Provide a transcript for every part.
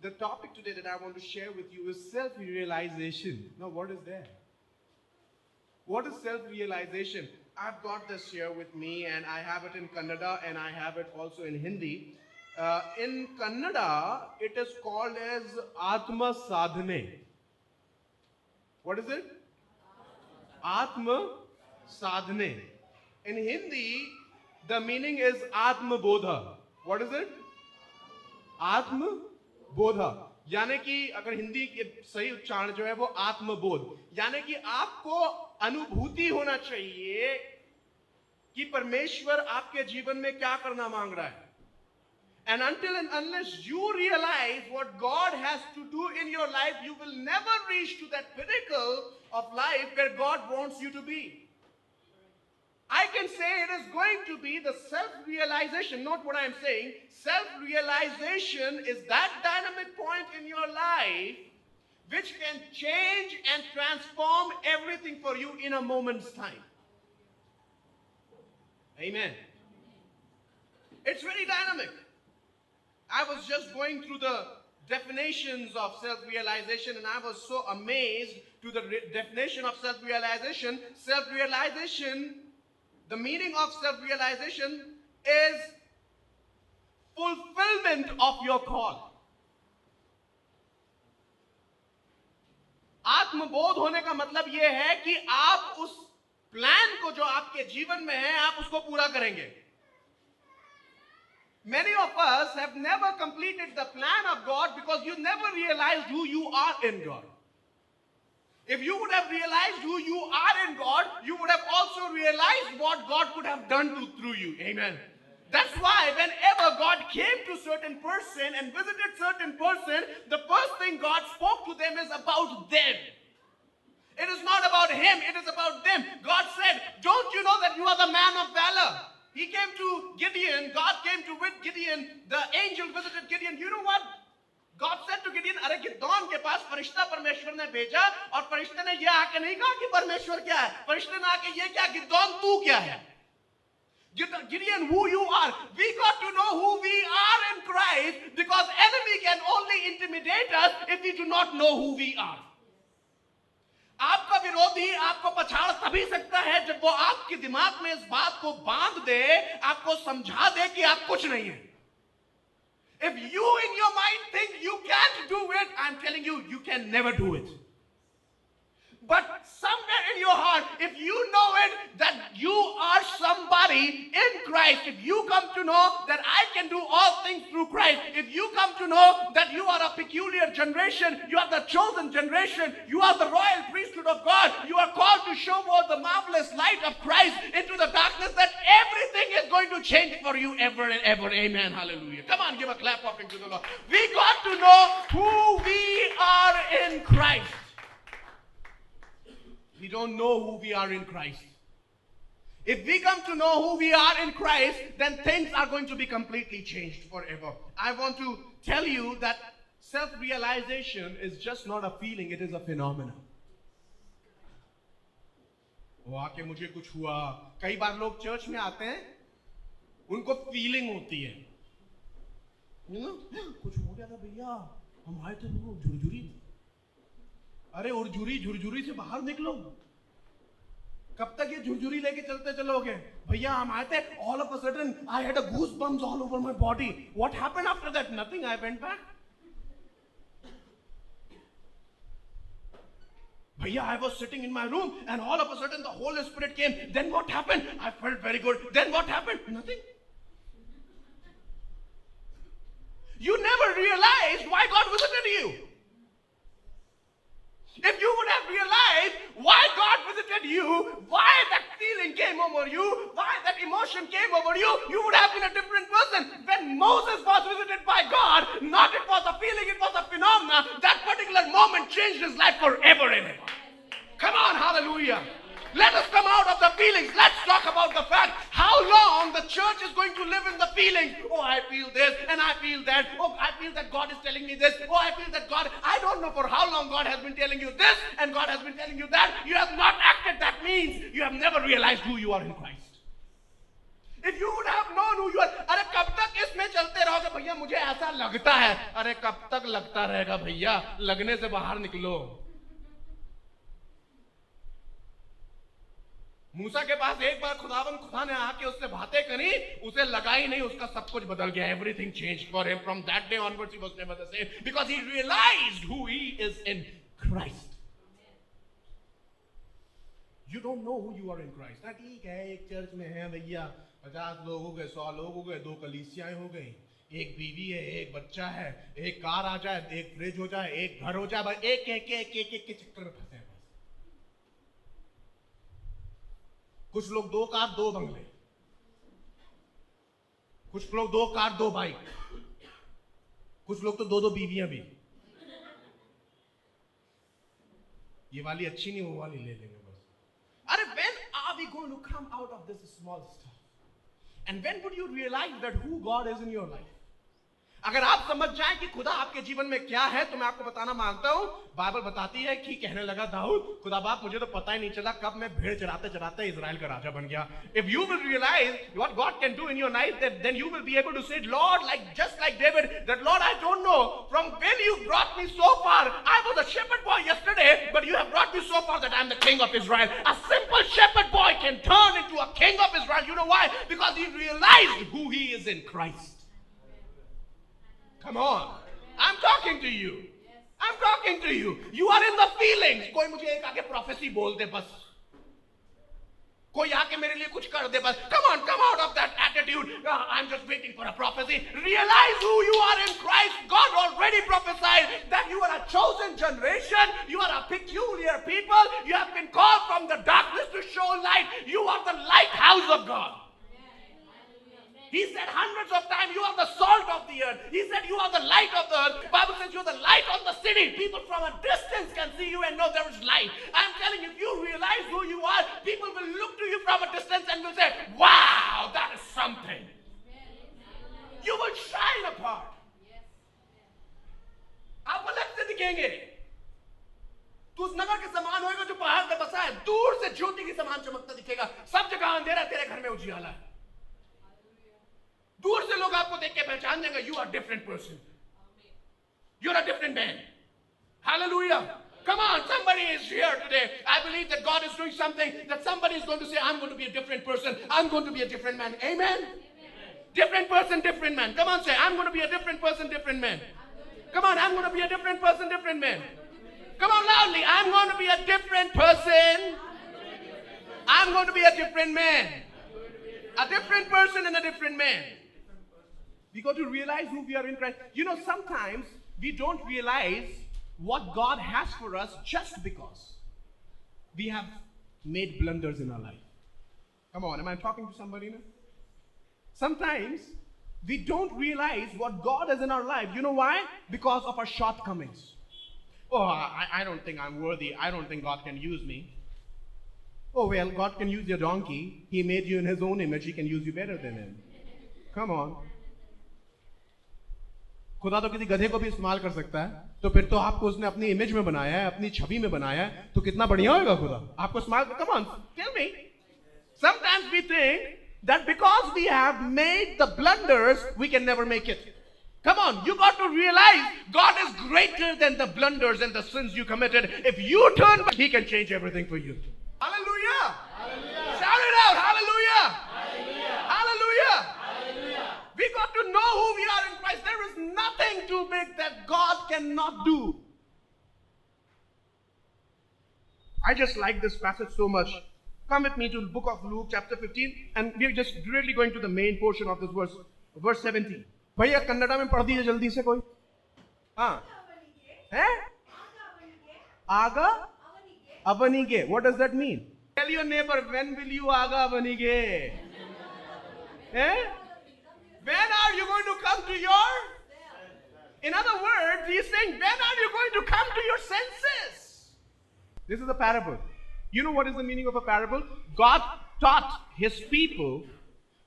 The topic today that I want to share with you is self-realization. Now, what is that? What is self-realization? I've got this here with me, and I have it in Kannada and I have it also in Hindi. In Kannada, it is called as Atma Sadhane. What is it? Atma Sadhane. In Hindi, the meaning is Atma Bodha. What is it? Atma Bodha. यानी कि अगर हिंदी के सही उच्चारण जो है वो आत्मबोध, यानी कि आपको अनुभूति होना चाहिए कि परमेश्वर आपके जीवन में क्या करना मांग रहा है. And until and unless you realize what God has to do in your life, you will never reach to that pinnacle of life where God wants you to be. I can say it is going to be the self-realization, not what I am saying. Self-realization is that dynamic point in your life which can change and transform everything for you in a moment's time. Amen. It's very dynamic. I was just going through the definitions of self-realization, and I was so amazed to the definition of self-realization. Self-realization, the meaning of self-realization is fulfillment of your call. आत्मबोध होने का मतलब यह है कि आप उस plan को जो आपके जीवन में है आप उसको पूरा करेंगे. Many of us have never completed the plan of God because you never realized who you are in God. If you would have realized who you are in God, you would have also realized what God could have done through you. Amen. That's why whenever God came to certain person and visited certain person, the first thing God spoke to them is about them. It is not about him, it is about them. God said, don't you know that you are the man of valor? He came to Gideon, God came to with Gideon, the angel visited Gideon. You know what? God said to Gideon, अरे गिदोन के पास फरिश्ता परमेश्वर ने भेजा और फरिश्ते ने ये आके नहीं कहा कि परमेश्वर क्या है. फरिश्ते ने आके ये क्या, गिदोन तू क्या है? Gideon, who you are. We got to know who we are in Christ because enemy can only intimidate us if we do not know who we are. आपका विरोधी आपको पछाड़ तभी सकता है जब वो आपके दिमाग में इस बात को बांध दे, आपको समझा दे कि आप कुछ नहीं है. If you in your mind think you can't do it, I'm telling you, you can never do it. But somewhere in your heart, if you know it, that you are somebody in Christ, if you come to know that I can do all things through Christ, if you come to know that you are a peculiar generation, you are the chosen generation, you are the royal priesthood of God, you are called to show forth the marvelous light of Christ into the darkness, that everything is going to change for you ever and ever. Amen. Hallelujah. Come on, give a clap offering to the Lord. We got to know who we are in Christ. We don't know who we are in Christ. If we come to know who we are in Christ, then things are going to be completely changed forever. I want to tell you that self-realization is just not a feeling, it is a phenomenon. वो आके मुझे कुछ हुआ. कई बार लोग church में आते हैं, उनको फीलिंग होती है, कुछ हो गया था भैया, हम आए थे वो झुरझुरी. अरे झुरझुरी झुरझुरी से बाहर निकलो. कब तक ये झुरझुरी लेके चलते चलोगे? भैया हम आए थे, all of a sudden I had a goosebumps all over my body. What happened after that? Nothing. I went back. Bhaiya, I was sitting in my room and all of a sudden the Holy Spirit came. Then what happened? I felt very good. Then what happened? Nothing. You never realized why God visited you. If you would have realized why God visited you, why that feeling came over you, why that emotion came over you, you would have been a different person. When Moses was visited by God, not it was a feeling, it was a phenomenon. That particular moment changed his life forever and ever. Come on, hallelujah. Let us come out of the feelings. Let's talk about the fact how long the church is going to live in the feelings. Oh, I feel this and I feel that. Oh, I feel that God is telling me this. Oh, I feel that God, I don't know for how long God has been telling you this and God has been telling you that. You have not acted. That means you have never realized who you are in Christ. If you would have known who you are, अरे कब तक इसमें चलते रहोगे भैया, मुझे ऐसा लगता है, अरे कब तक लगता रहेगा भैया, लगने से बाहर निकलो। मूसा के पास एक बार खुदा ने आके उससे बातें करी, उसे लगा ही नहीं, उसका सब कुछ बदल गया। Everything changed for him. From that day onwards he was never the same, because he realised who he is in Christ. You don't know who you are in Christ. ना ठीक है, एक चर्च में है भैया, 50 लोग हो गए, 100 लोग हो गए, 2 कलीसियाएं हो गई, एक बीवी है, एक बच्चा है, एक कार आ जाए, एक फ्रिज हो जाए, एक घर हो जाए, बस एक एक एक एक एक के चक्कर में फंसे हैं बस। कुछ लोग 2 कार 2 बंगले, कुछ लोग 2 कार 2 बाइक, कुछ लोग तो 2 बीवियां भी। ये वाली अच्छी नहीं, वो वाली ले लेंगे बस। अरे when are we going to come out of this small stuff? And when would you realize that who God is in your life? अगर आप समझ जाएं कि खुदा आपके जीवन में क्या है, तो मैं आपको बताना मांगता हूं, बाइबल बताती है कि कहने लगा दाऊद, खुदा बाप मुझे तो पता ही नहीं चला कब मैं भेड़ चराते चराते इजराइल का राजा बन गया। If you will realize what God can do in your life, then you will be able to say, Lord, just like David, that Lord, I don't know from when you brought me so far. I was a shepherd boy yesterday, but you have brought me so far that I am the king of Israel. A simple shepherd boy can turn into a king of Israel. You know why? Because he realized who he is in Christ. Come on, I'm talking to you. I'm talking to you. You are in the feelings. कोई मुझे एक आके prophecy बोल दे बस, कोई आके मेरे लिए कुछ कर दे बस। Come on, come out of that attitude. I'm just waiting for a prophecy. Realize who you are in Christ. God already prophesied that you are a chosen generation. You are a peculiar people. You have been called from the darkness to show light. You are the lighthouse of God. He said hundreds of times, you are the salt of the earth. He said you are the light of the earth. The Bible says you are the light of the city. People from a distance can see you and know there is light. I'm telling you, if you realize who you are, people will look to you from a distance and will say, wow, that is something. You will shine apart. आप अलग से दिखेंगे। तू उस नगर के समान होएगा जो पहाड़ पे बसा है, दूर से ज्योति के समान चमकता दिखेगा। सब जगह अंधेरा, तेरे घर में उजियाला है। दूर से लोग आपको देख के पहचान देंगे, you are different person. You're a different man. Hallelujah. Come on, somebody is here today. I believe that God is doing something, that somebody is going to say, I'm going to be a different person. I'm going to be a different man. Amen? Different person, different man. Come on, say, I'm going to be a different person, different man. Come on, I'm going to be a different person, different man. Come on, loudly. I'm going to be a different person. I'm going to be a different man. A different person and a different man. We got to realize who we are in Christ. You know, sometimes we don't realize what God has for us just because we have made blunders in our life. Come on, am I talking to somebody now? Sometimes we don't realize what God is in our life. You know why? Because of our shortcomings. Oh, I don't think I'm worthy. I don't think God can use me. Oh, well, God can use your donkey. He made you in His own image. He can use you better than Him. Come on. खुदा तो किसी गधे को भी इस्तेमाल कर सकता है, तो फिर तो आपको उसने अपनी इमेज में बनाया है, अपनी छवि में बनाया है, तो कितना बढ़िया होगा खुदा आपको इस्तेमाल। Come on, tell me. Sometimes we think that because we have made the blunders, we can never make it. Come on, you got to realize God is greater than the blunders and the sins you committed. If you turn back, He can change everything for you. Hallelujah! Hallelujah. Shout it out! Hallelujah! Hallelujah! Hallelujah! Hallelujah. We got to know who we are in Christ. There is nothing too big that God cannot do. I just like this passage so much. Come with me to the book of Luke chapter 15, and we're just really going to the main portion of this verse, verse 17. भैया कन्नड़ा में पढ़ दीजिए जल्दी से कोई। हाँ है आगा अवनिगे. What does that mean? Tell your neighbor, when will you Agha अवनिगे? Eh? When are you going to come to your? In other words, he's saying, when are you going to come to your senses? This is a parable. You know what is the meaning of a parable? God taught His people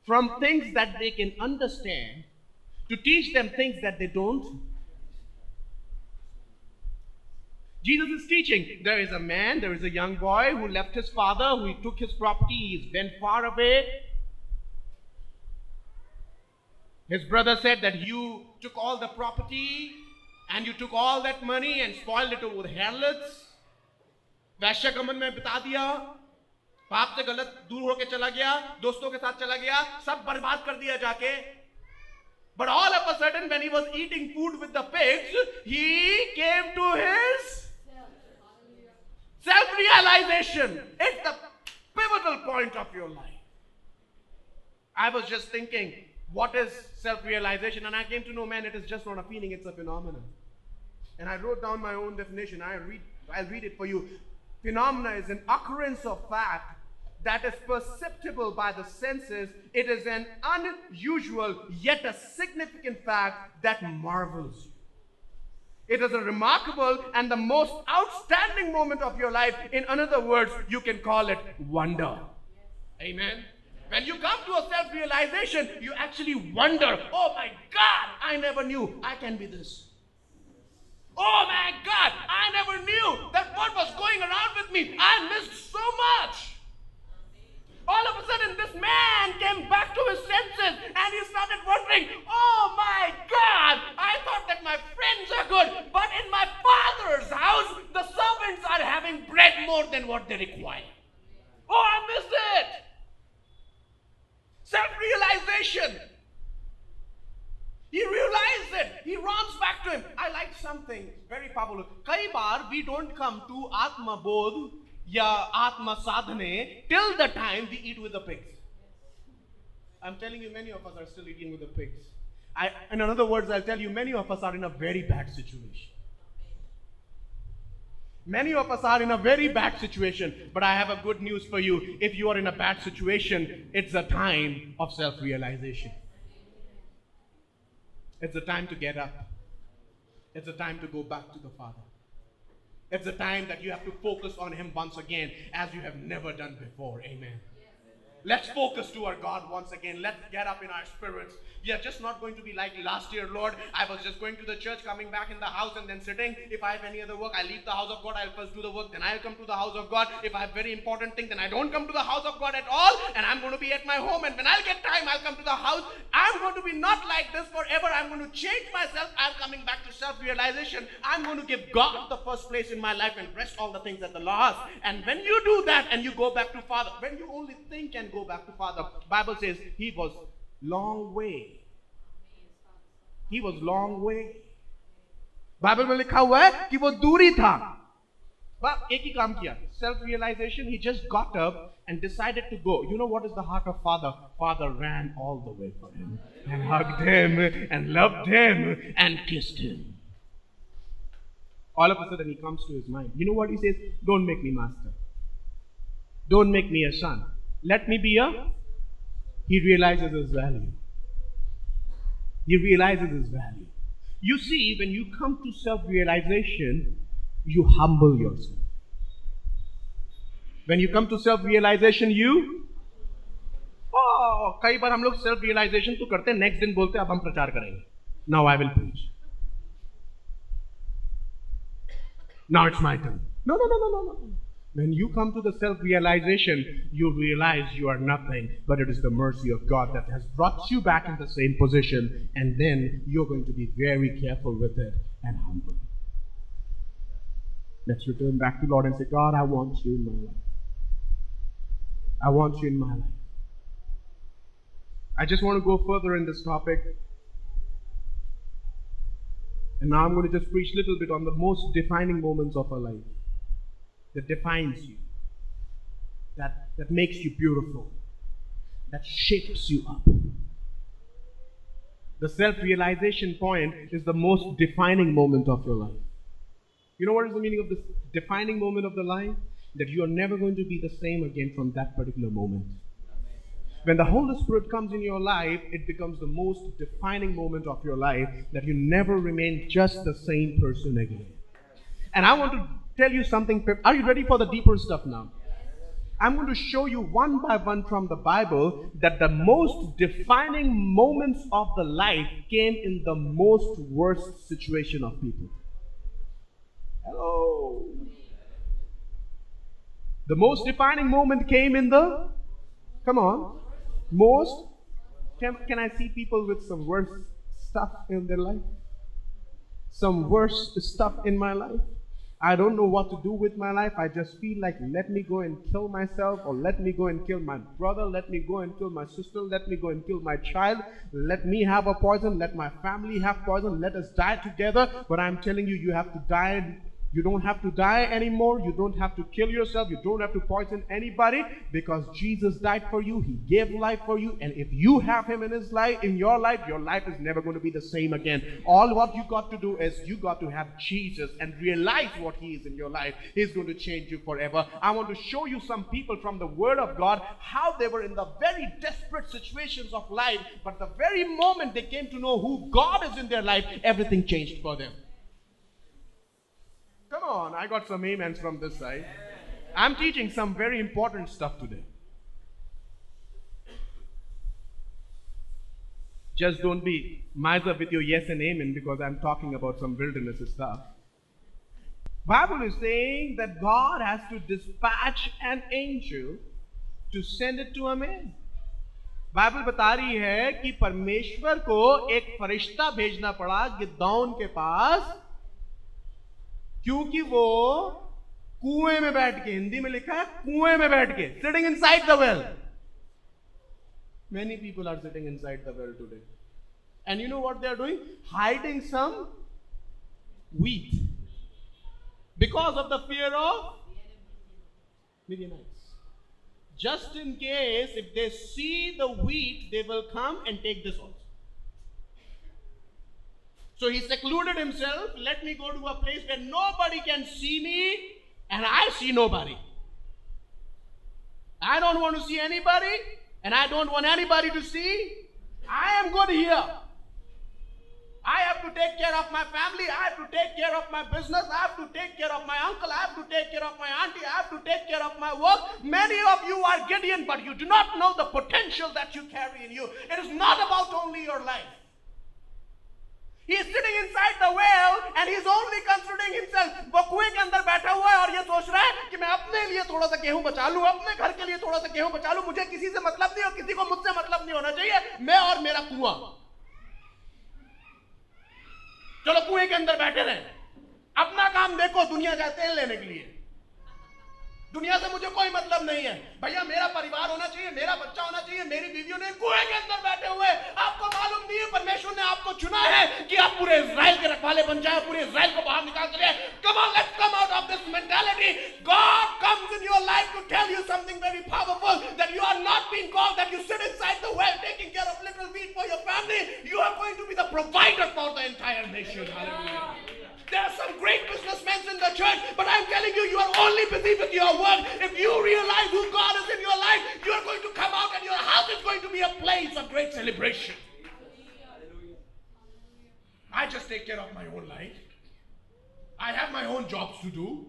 from things that they can understand to teach them things that they don't. Jesus is teaching. There is a man, there is a young boy who left his father, who took his property, he went far away. His brother said that you took all the property and you took all that money and spoiled it with harlots. वैश्य गमन में बिता दिया, पाप से गलत दूर होके चला गया, दोस्तों के साथ चला गया, सब बर्बाद कर दिया जाके. But all of a sudden when he was eating food with the pigs, he came to his self-realization. It's the pivotal point of your life. I was just thinking, what is self-realization? And I came to know, man, it is just not a feeling, it's a phenomenon. And I wrote down my own definition. I'll read it for you. Phenomena is an occurrence of fact that is perceptible by the senses. It is an unusual yet a significant fact that marvels you. It is a remarkable and the most outstanding moment of your life. In other words, you can call it wonder. Amen. When you come to a self-realization, you actually wonder, oh my God, I never knew I can be this. Oh my God, I never knew that what was going around with me. I missed so much. All of a sudden, this man came back to his senses and he started wondering, oh my God, I thought that my friends are good, but in my father's house, the servants are having bread more than what they require. Oh, I missed it. Self-realization. He realized it. He runs back to him. I like something very popular. Kai baar we don't come to Atma Bodh ya Atma Sadhane till the time we eat with the pigs. I'm telling you, many of us are still eating with the pigs. In other words, I'll tell you, many of us are in a very bad situation. Many of us are in a very bad situation, but I have a good news for you. If you are in a bad situation, it's a time of self-realization. It's a time to get up. It's a time to go back to the Father. It's a time that you have to focus on Him once again as you have never done before. Amen. Let's focus to our God once again. Let's get up in our spirits. We are just not going to be like last year, Lord. I was just going to the church, coming back in the house and then sitting. If I have any other work, I leave the house of God. I'll first do the work, then I'll come to the house of God. If I have very important thing, then I don't come to the house of God at all. And I'm going to be at my home. And when I'll get time, I'll come to the house. I'm going to be not like this forever. I'm going to change myself. I'm coming back to self-realization. I'm going to give God the first place in my life and rest all the things at the last. And when you do that and you go back to Father, when you only think and go back to Father, Bible says he was long way. He was long way. Bible में लिखा हुआ है कि वो दूरी था. बस एक ही काम किया. Self-realization. He just got up and decided to go. You know what is the heart of Father? Father ran all the way for him and hugged him and loved him and kissed him. All of a sudden he comes to his mind. You know what he says? Don't make me master. Don't make me a son. Let me be a... He realizes his value. He realizes his value. You see, when you come to self-realization, you humble yourself. When you come to self-realization, you... कई बार हम लोग self-realization तो करते हैं, next दिन बोलते हैं अब हम प्रचार करेंगे. Now I will preach. Now it's my turn. No. When you come to the self-realization, you realize you are nothing, but it is the mercy of God that has brought you back in the same position, and then you're going to be very careful with it and humble. Let's return back to Lord and say, God, I want you in my life. I want you in my life. I just want to go further in this topic. And now I'm going to just preach a little bit on the most defining moments of our life. That defines you, that makes you beautiful, that shapes you up. The self-realization point is the most defining moment of your life. You know what is the meaning of this defining moment of the life? That you are never going to be the same again from that particular moment. When the Holy Spirit comes in your life, it becomes the most defining moment of your life, that you never remain just the same person again. And I want to tell you something. Are you ready for the deeper stuff now? I'm going to show you one by one from the Bible that the most defining moments of the life came in the most worst situation of people. Hello. The most defining moment came in the, come on, most Can I see people with some worse stuff in their life? Some worse stuff in my life? I don't know what to do with my life. I just feel like let me go and kill myself, or let me go and kill my brother, let me go and kill my sister, let me go and kill my child, let me have a poison, let my family have poison, let us die together. But I'm telling you, you have to die. You don't have to die anymore. You don't have to kill yourself. You don't have to poison anybody, because Jesus died for you. He gave life for you. And if you have him in his life, in your life is never going to be the same again. All what you got to do is you got to have Jesus and realize what he is in your life. He's going to change you forever. I want to show you some people from the Word of God, how they were in the very desperate situations of life, but the very moment they came to know who God is in their life, everything changed for them. Come on, I got some amens from this side. I'm teaching some very important stuff today. Just don't be miser with your yes and amen, because I'm talking about some wilderness stuff. Bible is saying that God has to dispatch an angel to send it to a man. Bible बता रही है कि परमेश्वर को एक फरिश्ता भेजना पड़ा गिदौन के पास, क्योंकि वो कुएं में बैठ के, हिंदी में लिखा है कुएं में बैठ के, sitting inside the well. Many people are sitting inside the well today. And you know what they are doing? Hiding some wheat because of the fear of Midianites. Just in case, if they see the wheat, they will come and take this also. So he secluded himself. Let me go to a place where nobody can see me and I see nobody. I don't want to see anybody and I don't want anybody to see. I am good here. I have to take care of my family. I have to take care of my business. I have to take care of my uncle. I have to take care of my auntie. I have to take care of my work. Many of you are Gideon, but you do not know the potential that you carry in you. It is not about only your life. He is sitting inside the well and he is only considering himself. वो कुएं के अंदर बैठा हुआ है और ये सोच रहा है कि मैं अपने लिए थोड़ा सा गेहूं बचा लूं, अपने घर के लिए थोड़ा सा गेहूं बचा लूं, मुझे किसी से मतलब नहीं और किसी को मुझसे मतलब नहीं होना चाहिए, मैं और मेरा कुआं. चलो कुएं के अंदर बैठे रहे, अपना काम देखो, दुनिया का तेल लेने के लिए. दुनिया से मुझे कोई मतलब नहीं है भैया, मेरा परिवार होना चाहिए, मेरा बच्चा होना चाहिए, मेरी बीवियों ने कुएं के अंदर बैठे हुए. आपको मालूम नहीं है परमेश्वर ने आपको चुना है कि आप पूरे इजराइल के रखवाले बन जाए, पूरे इजराइल को बाहर निकाल कर. Come on, let's come out of this mentality. God comes in your life to tell you something very powerful, that you are not being called that you sit inside the well taking care of little wheat for your family. You are going to be the provider for the entire nation. Hallelujah. There are some great businessmen in the church, but I'm telling you, you are only busy with your work. If you realize who God is in your life, you are going to come out and your house is going to be a place of great celebration. I just take care of my own life. I have my own jobs to do.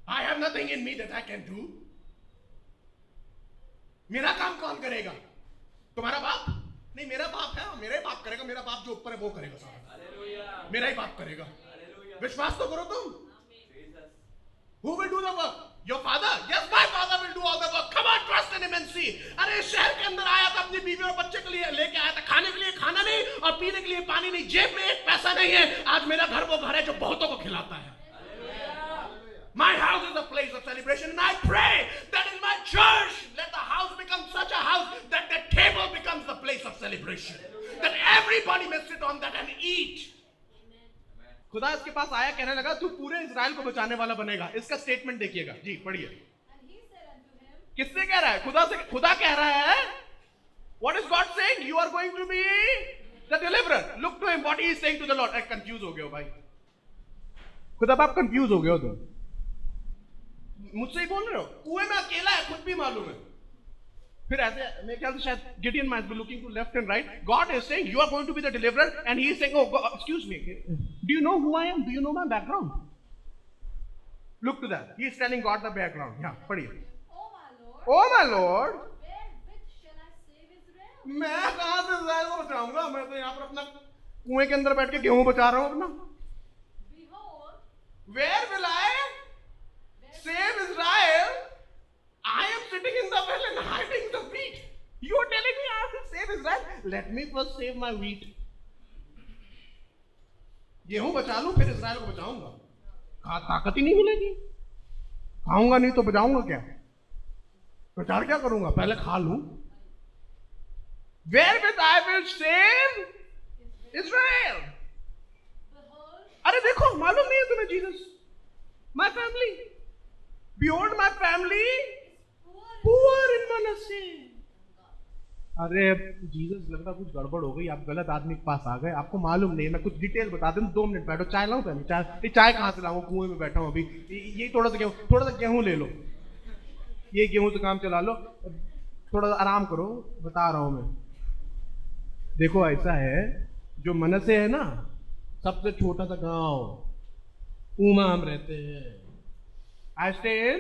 I have nothing in me that I can do. मेरा काम कौन करेगा? तुम्हारा बाप? नहीं, मेरा बाप है, मेरा ही बाप करेगा. मेरा बाप जो ऊपर है वो करेगा सारा. मेरा ही बाप करेगा. विश्वास तो करो तुम. Who will do the work? Your father? Yes, my father will do all the work. Come on, trust in him and see. अरे शहर के अंदर आया था, अपनी बीवी और बच्चे के लिए लेके आया था, खाने के लिए खाना नहीं और पीने के लिए पानी नहीं, जेब में एक पैसा नहीं है. आज मेरा घर वो घर है जो बहुतों को खिलाता है. My house is a place of celebration, and I pray that in my church, let the house become such a house that the table becomes the place of celebration. That everybody may sit on that and eat. खुदा इसके पास आया, कहने लगा तू पूरे Israel को बचाने वाला बनेगा. इसका स्टेटमेंट देखिएगा जी, पढ़िए. किससे कह रहा है? खुदा से. खुदा कह रहा है. What is God saying? You are going to be the deliverer. Look to him. What he is saying to the Lord. Confuse हो गए हो भाई. खुदा बाप कंफ्यूज हो गए हो तुम. मुझसे ही बोल रहे हो. कुएं में अकेला है, खुद भी मालूम है. फिर ऐसे मेरे ख्याल से शायद Gideon might be looking to left and right. God is saying you are going to be the deliverer, and he is saying, oh God, excuse me, do you know who I am? Do you know my background? Look to that. He is telling God the background. Yeah, पढ़िए. Oh my Lord, which shall I save Israel? मैं कहाँ से Israel को बचाऊंगा? मैं तो यहाँ पर अपना कुएं के अंदर बैठ के गेहूं बचा रहा हूँ अपना. Behold, where will I save Israel? I am sitting in the well and hiding the wheat. You are telling me I have to save Israel? Let me first save my wheat. गेहूं बचा लूं फिर इस्राएल को बचाऊंगा। ताकत ही नहीं मिलेगी, खाऊंगा नहीं तो बचाऊंगा क्या, प्रचार क्या करूंगा, पहले खा लूं। Wherewith I will save Israel. अरे देखो, मालूम नहीं है तुम्हें Jesus, my family, beyond my family, poor in Manasseh. अरे जीसस लगता कुछ गड़बड़ हो गई, आप गलत आदमी के पास आ गए, आपको मालूम नहीं है। मैं कुछ डिटेल बता दूं, 2 मिनट बैठो, चाय लाऊं पहले, चाय कहाँ से लाऊं, कुएं में बैठा हूं अभी। ये थोड़ा सा गेहूं ले लो, ये गेहूं से काम चला लो, थोड़ा सा आराम करो, बता रहा हूं मैं। देखो ऐसा है, जो मनसे है ना, सबसे छोटा सा गांव, उमा हम रहते हैं। I stay in,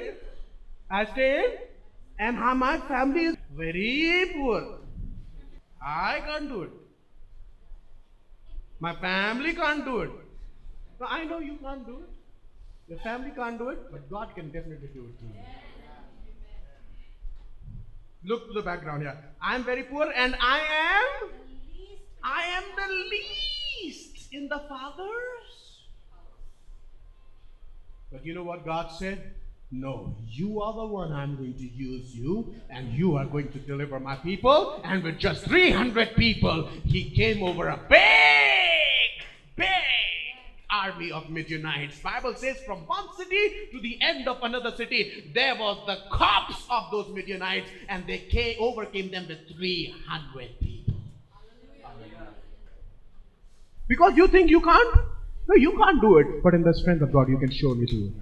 and my family is very poor. I can't do it. My family can't do it. So I know you can't do it. Your family can't do it, but God can definitely do it to you. Look to the background here. I am very poor, and I am the least in the Father's. But you know what God said? No, you are the one I'm going to use you, and you are going to deliver my people. And with just 300 people, he came over a big army of Midianites. Bible says from one city to the end of another city, there was the corpse of those Midianites, and they overcame them with 300 people. Because you think you can't? No, you can't do it. But in the strength of God, you can surely do it.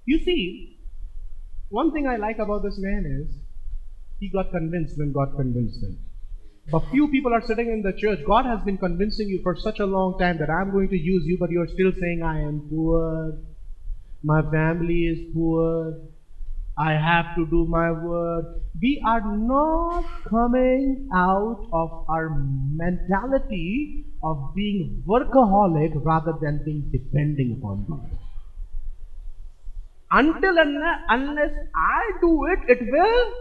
You see, one thing I like about this man is, he got convinced when God convinced him. But few people are sitting in the church. God has been convincing you for such a long time that I'm going to use you, but you're still saying, I am poor, my family is poor, I have to do my work. We are not coming out of our mentality of being workaholic rather than being depending upon God. Until unless I do it, it will.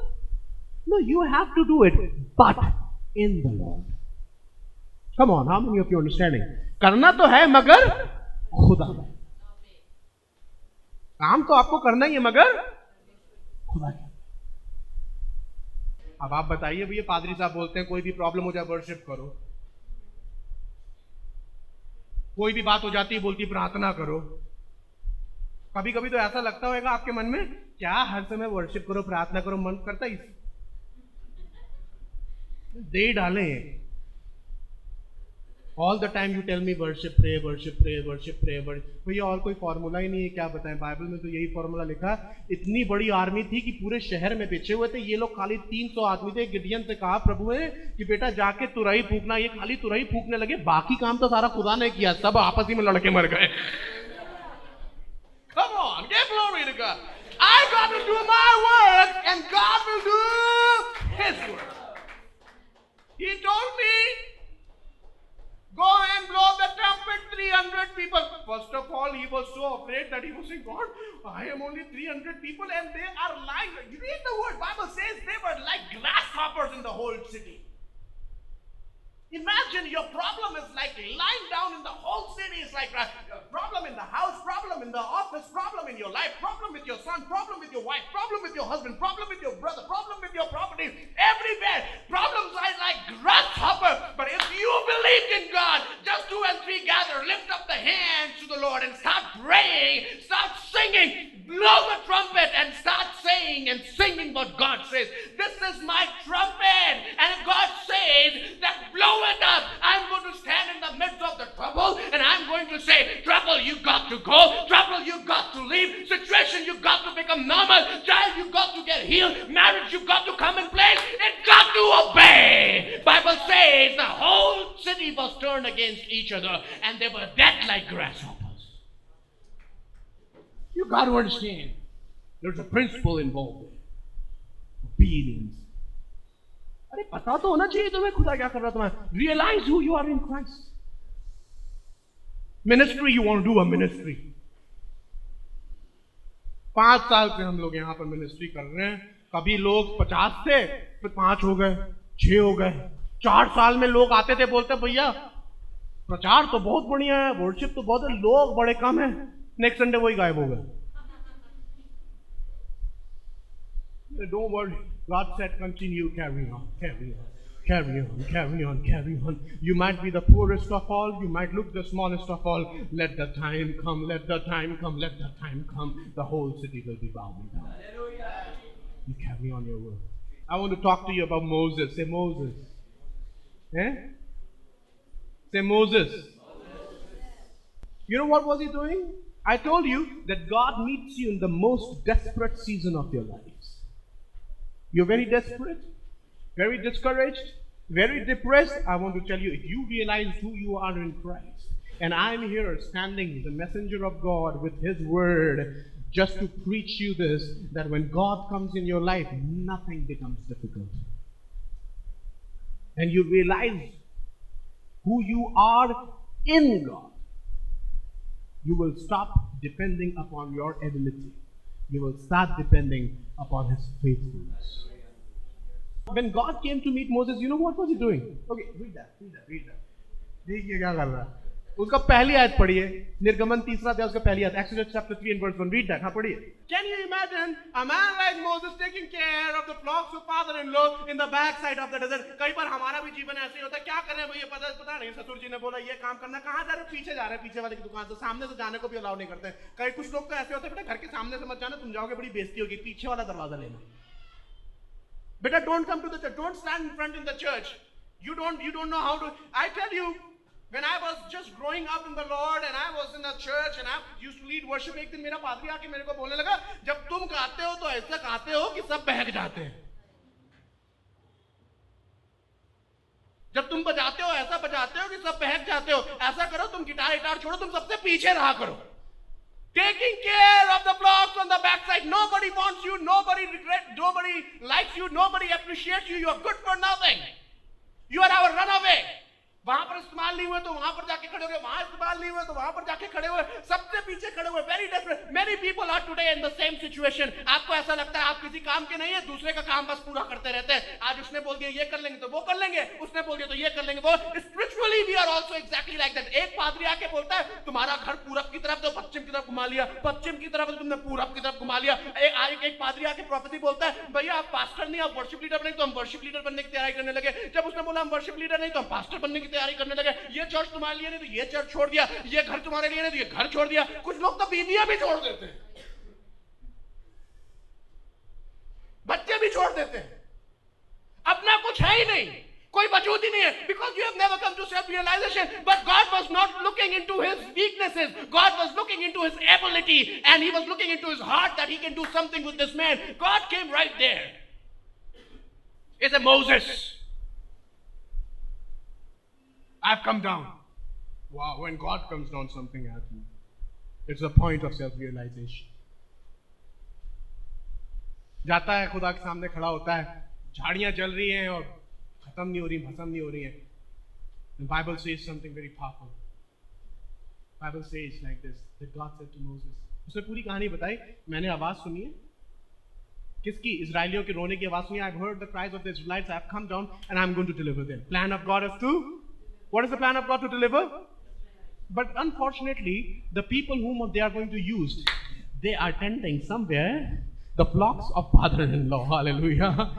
No, you have to do it, but in the Lord. Come on, how many of you are understanding? करना तो है मगर खुदा में। काम तो आपको करना ही है मगर खुदा में। अब आप बताइए भैया, पादरी साहब बोलते हैं कोई भी प्रॉब्लम हो जाए वर्शिप करो, कोई भी बात हो जाती है बोलती प्रार्थना करो। कभी कभी तो ऐसा लगता होगा आपके मन में, क्या हर समय वर्शिप करो प्रार्थना करो, मन करता है दे डालें। All the time you tell me worship pray worship pray worship pray. भैया और कोई फॉर्मूला ही नहीं है, क्या बताएं, बाइबल में तो यही फॉर्मूला लिखा। इतनी बड़ी आर्मी थी कि पूरे शहर में बिछे हुए थे, ये लोग खाली 300 आदमी थे। गिडियन से कहा प्रभु ने कि बेटा जाके तुरही फूकना, ये खाली तुरही फूकने लगे, बाकी काम तो सारा खुदा ने किया, सब आपस ही में लड़के मर गए। Come on, give glory to God. I got to do my work and God will do His work. He told me, go and blow the trumpet, 300 people. First of all, he was so afraid that he was saying, God, I am only 300 people and they are lying. You read the word, Bible says they were like grasshoppers in the whole city. Imagine your problem is like lying down in the whole city. It's like a problem in the house, problem in the office, problem in your life, problem with your son, problem with your wife, problem with your husband, problem with your brother, problem with your property. Everywhere, problems are like grasshopper. But if you believe in God, just 2 and 3 gather, lift up the hands to the Lord and start praying, start singing, blow the trumpet and start saying and singing what God says. This is my trumpet. And if God says that blow it up, I'm going to stand in the midst of the trouble and I'm going to say, trouble, you got to go. Trouble, you got to leave. Situation, you got to become normal. Child, you got to get healed. Marriage, you got to come in place. It got to obey. Bible says the whole city was turned against each other and they were dead like grasshoppers. You got to understand, there's a principle involved there. Obedience. अरे पता तो होना चाहिए तुम्हें खुदा क्या कर रहा है तुम्हें। Realize who you are in Christ. Ministry, you want to do a ministry. 5 साल से हम लोग यहाँ पर मिनिस्ट्री कर रहे हैं कभी लोग 50 थे, फिर 5 हो गए, 6 हो गए। 4 साल में लोग आते थे, बोलते भैया प्रचार तो बहुत बढ़िया है, वर्शिप तो बहुत है, लोग बड़े कम है। नेक्स्ट संडे वही गायब हो गए। Don't worry, God said continue, carry on, carry on, carry on, carry on, carry on. You might be the poorest of all, you might look the smallest of all. Let the time come, let the time come, let the time come. The whole city will be bowing down. You carry on your word. I want to talk to you about Moses. Say Moses. Eh? Say Moses. You know what was he doing? I told you that God meets you in the most desperate season of your lives. You're very desperate, very discouraged, very depressed. I want to tell you, if you realize who you are in Christ, and I'm here standing, the messenger of God, with His word, just to preach you this, that when God comes in your life, nothing becomes difficult. And you realize who you are in God, you will stop depending upon your ability. You will start depending upon His faithfulness. When God came to meet Moses, you know what was He doing? Okay, read that. देखिए क्या कर रहा है। उसका पहली आयत पढ़िए, निर्गमन 3 अध्याय उसका पहली आयत, Exodus chapter 3 and verse 1. Read that. हाँ पढ़िए. Can you imagine a man like Moses taking care of the flocks of father-in-law in the backside of the desert? कई बार हमारा भी जीवन ऐसे ही होता है। क्या कर रहे हैं भैया, पता नहीं, ससुर जी ने बोला ये काम करना, कहाँ जा रहे हो? पीछे जा रहे हैं, पीछे वाले की दुकान से। सामने से जाने को भी अलाउ नहीं करते। कई कुछ लोग तो ऐसे होते हैं, बेटा घर के सामने से मत जाना, तुम जाओगे बड़ी बेइज्जती होगी, पीछे वाला दरवाजा लेना। बेटा don't come to the church, don't stand in front in the church. You don't know how to. I tell you, when I was just growing up in the Lord and I was in the church and I used to lead worship, एक दिन मेरा पादरी आके मेरे को बोलने लगा, जब तुम गाते हो तो ऐसा गाते हो कि सब बहक जाते हैं। जब तुम बजाते हो ऐसा बजाते हो कि सब बहक जाते हो। ऐसा करो, तुम गिटार छोड़ो, तुम सबसे पीछे रहा करो। Taking care of the flocks on the backside. Nobody wants you, nobody likes you, nobody appreciates you. You are good for nothing. You are our runaway. वहां पर इस्तेमाल नहीं हुए तो वहां पर जाके खड़े हुए, वहां इस्तेमाल नहीं हुए तो वहां पर जाके खड़े हुए, सबसे पीछे खड़े हुए, very desperate. Many people are today in the same situation. आपको ऐसा लगता है आप किसी काम के नहीं है, दूसरे का काम बस पूरा करते रहते हैं. आज उसने बोल दिया ये कर लेंगे तो वो कर लेंगे, उसने बोल दिया तो ये कर लेंगे वो. Spiritually we are also exactly like that. एक पादरी आके बोलता है तुम्हारा घर पूरब की तरफ तो पश्चिम की तरफ घुमा लिया, पश्चिम की तरफ तो तुमने पूरब की तरफ घुमा लिया. एक पादरी आके प्रोफेसी बोलता है भैया आप पास्टर नहीं, आप वर्शिप लीडर बने, तो हम वर्शिप लीडर बनने की तैयारी करने लगे. जब उसने बोला हम वर्शिप लीडर नहीं तो हम पास्टर बनने की तैयारी करने लगे. ये चर्च तुम्हारे लिए नहीं तो ये चर्च छोड़ दिया, ये घर तुम्हारे लिए नहीं तो ये घर छोड़ दिया. कुछ लोग तो बीवियां भी छोड़ देते हैं, बच्चे भी छोड़ देते हैं, अपना कुछ है ही नहीं, कोई वजूद ही नहीं है. Because you have never come to self-realization. But God was not looking into his weaknesses. God was looking into his ability, and he was looking into his heart that he can do something with this man. God came right there. It's a Moses. I've come down. Wow, when God comes down, something happens. It's a point of self-realization. जाता है खुदा के सामने खड़ा होता है, झाड़ियां जल रही हैं और खत्म नहीं हो रही, भस्म नहीं हो रही हैं. The Bible says something very powerful. Bible says like this, that God said to Moses. उसने पूरी कहानी बताई. मैंने आवाज सुनी है. किसकी? इजराइलियों के रोने की आवाज सुनी. I've heard the cries of the Israelites. I've come down and I'm going to deliver them. Plan of God is to. What is the plan of God to deliver? But unfortunately, the people whom they are going to use, they are tending somewhere the flocks of father-in-law. Hallelujah.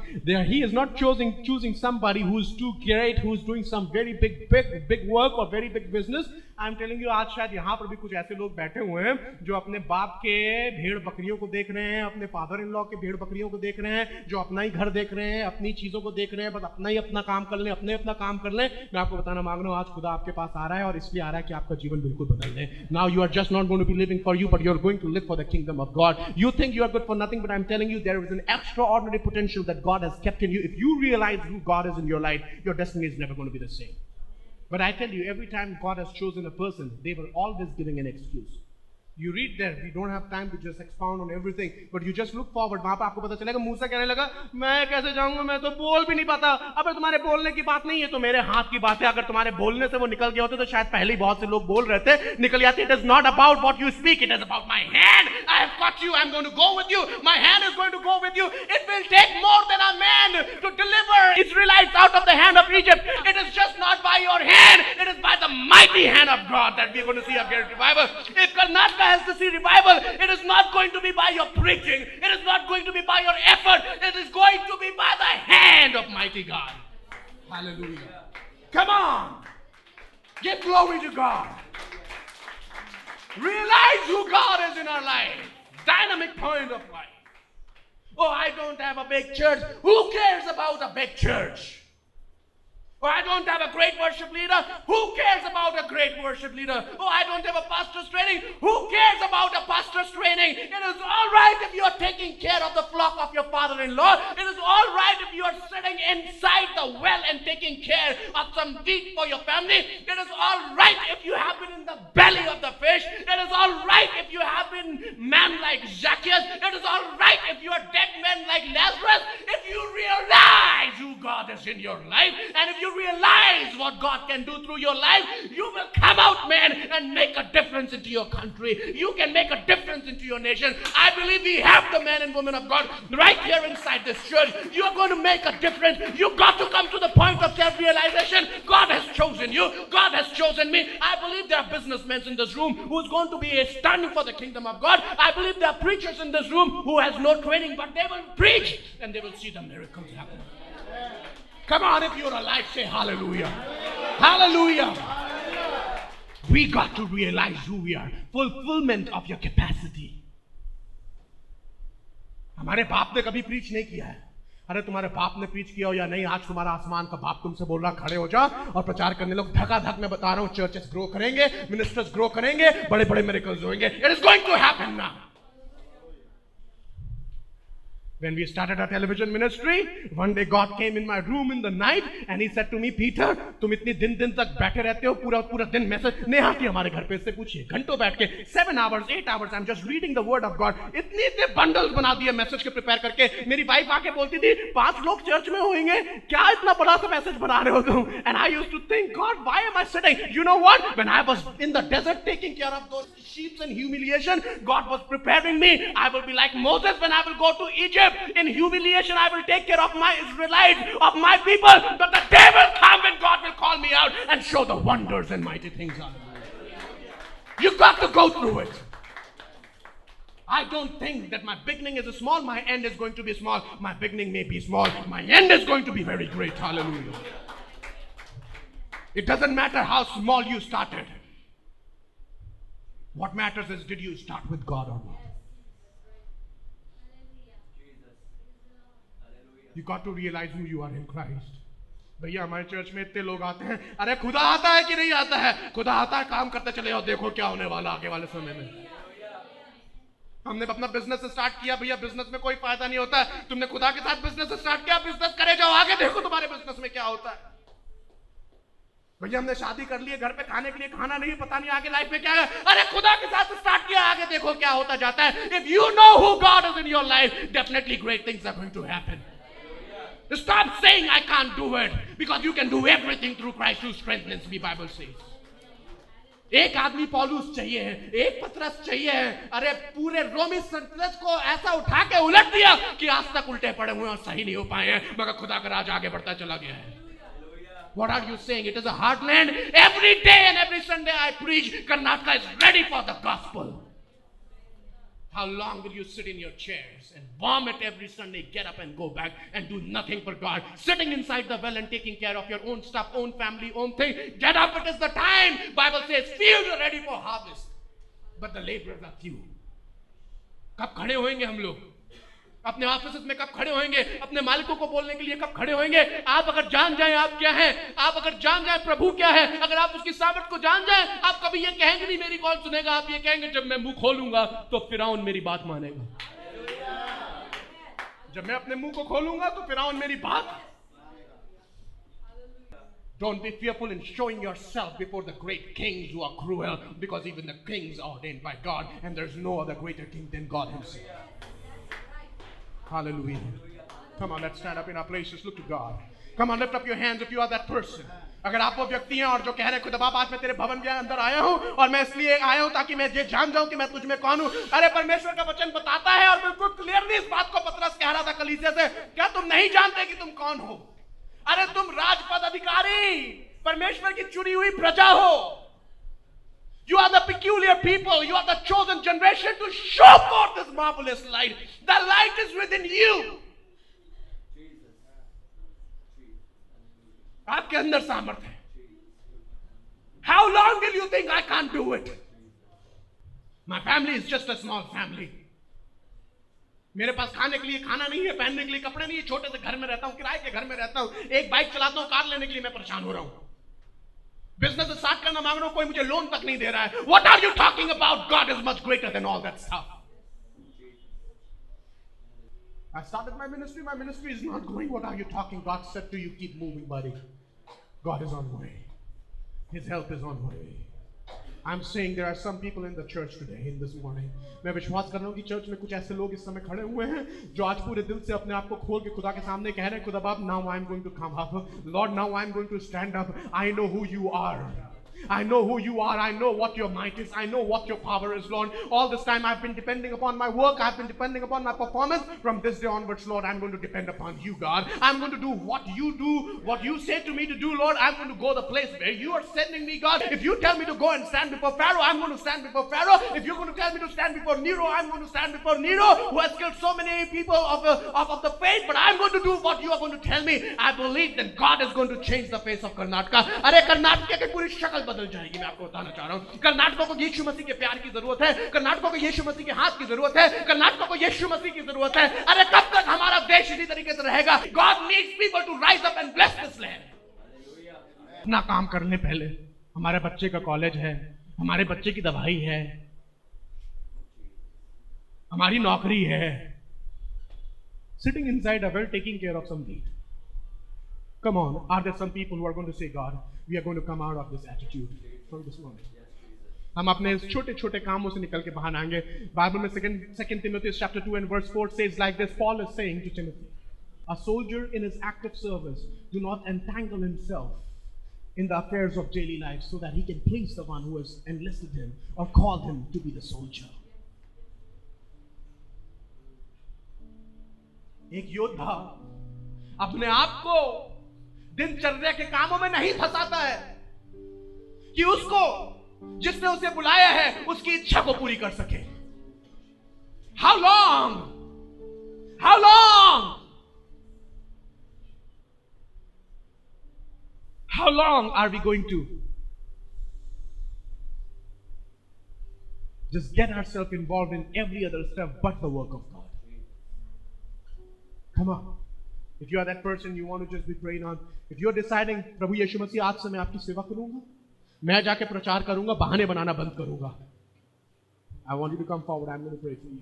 He is not choosing somebody who's too great, who's doing some very big work or very big business. I'm telling you, आज शायद यहाँ पर भी कुछ ऐसे लोग बैठे हुए हैं जो अपने बाप के भेड़ बकरियों को देख रहे हैं, अपने फादर इन लॉ के भेड़ बकरियों को देख रहे हैं, जो अपना ही घर देख रहे हैं, अपनी चीजों को देख रहे हैं, बस अपना ही अपना काम कर लें, अपना काम कर लें. मैं आपको बताना मांग रहा हूँ, आज खुदा आपके पास आ रहा है और इसलिए आ रहा है कि आपका जीवन बिल्कुल बदल दे. Now you are just not going to be living for you, but you are going to live for the kingdom of God. You think you are good for nothing, but I'm telling you, there is an extraordinary potential that God has kept in you. If you realize who God is in your life, your destiny is never going to be the same. But I tell you, every time God has chosen a person, they were always giving an excuse. You read there. We don't have time to just expound on everything, but you just look forward. वहां पर आपको पता चलेगा मूसा कहने लगा, मैं कैसे जाऊंगा, मैं तो बोल भी नहीं पाता. अबे तुम्हारे बोलने की बात नहीं है, तो मेरे हाथ की बात है. अगर तुम्हारे बोलने से वो निकल गया होता तो शायद पहले ही बहुत से लोग बोल रहे थे, निकल जाते. It is not about what you speak, it is about my hand. I have got you. I'm going to go with you. My hand is going to go with you. It will take more than a man to deliver Israelites out of the hand of Egypt. It is just not by your hand. It is by the mighty hand of God that we are going to see a great revival. If Karnataka has to see revival, it is not going to be by your preaching. It is not going to be by your effort. It is going to be by the hand of mighty God. Hallelujah. Come on. Give glory to God. Realize who God is in our life. Dynamic point of life. Oh, I don't have a big church. Who cares about a big church? Oh, I don't have a great worship leader. Who cares about a great worship leader? Oh, I don't have a pastor's training. Who cares about a pastor's training? It is all right if you are taking care of the flock of your father-in-law. It is all right if you are sitting inside the well and taking care of some meat for your family. It is all right if you have been in the belly of the fish. It is all right if you have been man like Zacchaeus. It is all right if you are dead men like Lazarus. If you realize who God is in your life, and if you realize what God can do through your life, you will come out, man, and make a difference into your country. You can make a difference into your nation. I believe we have the men and women of God right here inside this church. You are going to make a difference. You got to come to the point of self-realization. God has chosen you. God has chosen me. I believe there are businessmen in this room who is going to be standing for the kingdom of God. I believe there are preachers in this room who has no training, but they will preach and they will see the miracles happen. Come on, if you're alive, say hallelujah. Hallelujah. We got to realize who we are. Fulfillment of your capacity. हमारे बाप ने कभी preach नहीं किया है. अरे तुम्हारे बाप ने प्रीच किया हो या नहीं, आज तुम्हारा आसमान का बाप तुमसे बोल रहा, खड़े हो जाओ और प्रचार करने लोग. धका-धक में बता रहा हूं, चर्चेस ग्रो करेंगे, मिनिस्टर्स ग्रो करेंगे, बड़े-बड़े मिरेकल्स होंगे. It is going to happen now. When we started our television ministry, one day God came in my room in the night and he said to me, Peter, तुम इतनी दिन तक बैठे रहते हो, पूरा दिन मैसेज नहीं आती हमारे घर पे, इससे पूछिए. घंटों बैठ के 7 hours, 8 hours, I'm just reading the word of God. इतने बंडल्स बना दिए मैसेज के प्रिपेयर करके. मेरी वाइफ आके बोलती थी, 5 लोग चर्च में होंगे, क्या इतना बड़ा सा मैसेज बना रहे हो तुम? And I used to think, God, why am I sitting? You know what? When I was in the desert taking care of those sheep in humiliation, God was preparing me. I will be like Moses when I will go to Egypt. In humiliation, I will take care of my Israelites, of my people. But the day will come when God will call me out and show the wonders and mighty things. You've got to go through it. I don't think that my beginning is small, my end is going to be small. My beginning may be small, my end is going to be very great. Hallelujah. It doesn't matter how small you started. What matters is, did you start with God or not? You got to realize who you are in Christ. भैया हमारे church में इतने लोग आते हैं, अरे खुदा आता है कि नहीं आता है? खुदा आता है, काम करते चले जाओ, देखो क्या होने वाला आगे वाले समय में. हमने अपना बिजनेस स्टार्ट किया, भैया बिजनेस में कोई फायदा नहीं होता. तुमने खुदा के साथ बिजनेस स्टार्ट किया, बिजनेस करे जाओ आगे, देखो तुम्हारे बिजनेस में क्या होता है. भैया हमने शादी कर ली है, घर पे खाने के लिए खाना नहीं, पता नहीं आगे लाइफ में क्या है. अरे खुदा के साथ स्टार्ट किया, आगे देखो क्या होता जाता है. If you know who God is in your life, definitely great things are going to happen. Stop saying I can't do it, because you can do everything through Christ who strengthens me, Bible says. एक आदमी पौलुस चाहिए है, एक पतरस चाहिए है. अरे पूरे रोमी संतति को ऐसा उठा के उलट दिया कि आज तक उल्टे पड़े हुए और सही नहीं हो पाए हैं, मगर खुदा का राज आगे बढ़ता चला गया है. What are you saying? It is a hard land. Every day and every Sunday I preach, Karnataka is ready for the gospel. How long will you sit in your chairs and vomit every Sunday, get up and go back and do nothing for God? Sitting inside the well and taking care of your own stuff, own family, own thing. Get up, it is the time. Bible says, fields are ready for harvest, but the laborers are few. कब खड़े होंगे हम लोग? अपने office में कब खड़े होंगे? अपने मालिकों को बोलने के लिए कब खड़े होंगे? आप अगर जान जाएं आप क्या हैं, आप अगर जान जाएं प्रभु क्या है, अगर आप उसकी सामर्थ को जान जाएं, आप कभी ये कहेंगे नहीं मेरी कौन सुनेगा. आप ये कहेंगे जब मैं मुंह खोलूंगा तो फिरौन मेरी बात मानेगा. जब मैं अपने मुंह को खोलूंगा तो फिरौन मेरी बात. Don't be fearful in showing yourself before the great kings who are cruel, because even the kings are ordained by God, and there's no other greater king than God himself. Hallelujah. Come on, let's stand up in our places. Look to God. Come on, lift up your hands if you are that person. अगर आप वो व्यक्ति हैं और जो कह रहे हैं खुदा आज मैं तेरे भवन के अंदर आया हूं और मैं इसलिए आया हूं ताकि मैं ये जान जाऊं कि मैं तुझ में कौन हूं। अरे परमेश्वर का वचन बताता है और बिल्कुल क्लियरली इस बात को पतरस कह रहा था कलीसिया से, क्या तुम नहीं जानते कि तुम कौन हो? अरे तुम राजपद अधिकारी, परमेश्वर की चुनी हुई प्रजा हो। You are the peculiar people. You are the chosen generation to show forth this marvelous light. The light is within you. आपके अंदर सामर्थ्य है। How long will you think I can't do it? My family is just a small family. मेरे पास खाने के लिए खाना नहीं है, पहनने के लिए कपड़े नहीं है, छोटे से घर में रहता हूं, किराए के घर में रहता हूं, एक बाइक चलाता हूं, कार लेने के लिए मैं परेशान हो रहा हूं, बिजनेस स्टार्ट करना मांग रहा हूं, कोई मुझे लोन तक नहीं दे रहा है। What are you talking about? God is much greater than all that stuff. I started my ministry. My ministry is not going. What are you talking? God said to you, keep moving, buddy. God is on way. His help is on way. I'm saying there are some people in the church today, in this morning. मैं विश्वास कर रहा हूँ कि church में कुछ ऐसे लोग इस समय खड़े हुए हैं जो आज पूरे दिल से अपने आप को खोल के खुदा के सामने कह रहे हैं, खुदा बाप, now I'm going to come up. Lord, now I'm going to stand up. I know who you are. I know who you are. I know what your might is. I know what your power is, Lord. All this time I've been depending upon my work. I've been depending upon my performance. From this day onwards, Lord, I'm going to depend upon you, God. I'm going to do what you do, what you say to me to do, Lord. I'm going to go the place where you are sending me, God. If you tell me to go and stand before Pharaoh, I'm going to stand before Pharaoh. If you're going to tell me to stand before Nero, I'm going to stand before Nero, who has killed so many people of the faith. But I'm going to do what you are going to tell me. I believe that God is going to change the face of Karnataka. अरे कर्नाटक की पूरी शक्ल बदल जाएगी। मैं आपको बताना चाह रहा हूं, कर्नाटकों को यीशु मसीह के प्यार की जरूरत है, कर्नाटकों को यीशु मसीह के हाथ की जरूरत है, कर्नाटकों को यीशु मसीह की जरूरत है। अरे कब तक हमारा देश इसी तरीके से रहेगा? God needs people to rise up and bless this land. अपना काम करने पहले हमारे बच्चे का कॉलेज है, हमारे बच्चे की दवाई है, हमारी नौकरी है, sitting inside a well taking care of some need. Come on, are there some people who are going to say, God, we are going to come out of this attitude from this moment? हम अपने इस छोटे छोटे कामों से निकल के बाहर आएंगे। बाइबल में second Timothy chapter 2 and verse 4 says like this. Paul is saying to Timothy, a soldier in his active service do not entangle himself in the affairs of daily life so that he can please the one who has enlisted him or called him to be the soldier. एक योद्धा अपने आप को दिनचर्या के कामों में नहीं फंसाता है कि उसको जिसने उसे बुलाया है उसकी इच्छा को पूरी कर सके। How long? How long? How long are we going to just get ourselves involved in every other stuff but the work of God? Come on. If you are that person, you want to just be praying on. If you are deciding, प्रभु यीशु मसीह आज से मैं आपकी सेवा करूंगा, मैं जाके प्रचार करूंगा, बहाने बनाना बंद करूंगा. I want you to come forward. I'm going to pray for you.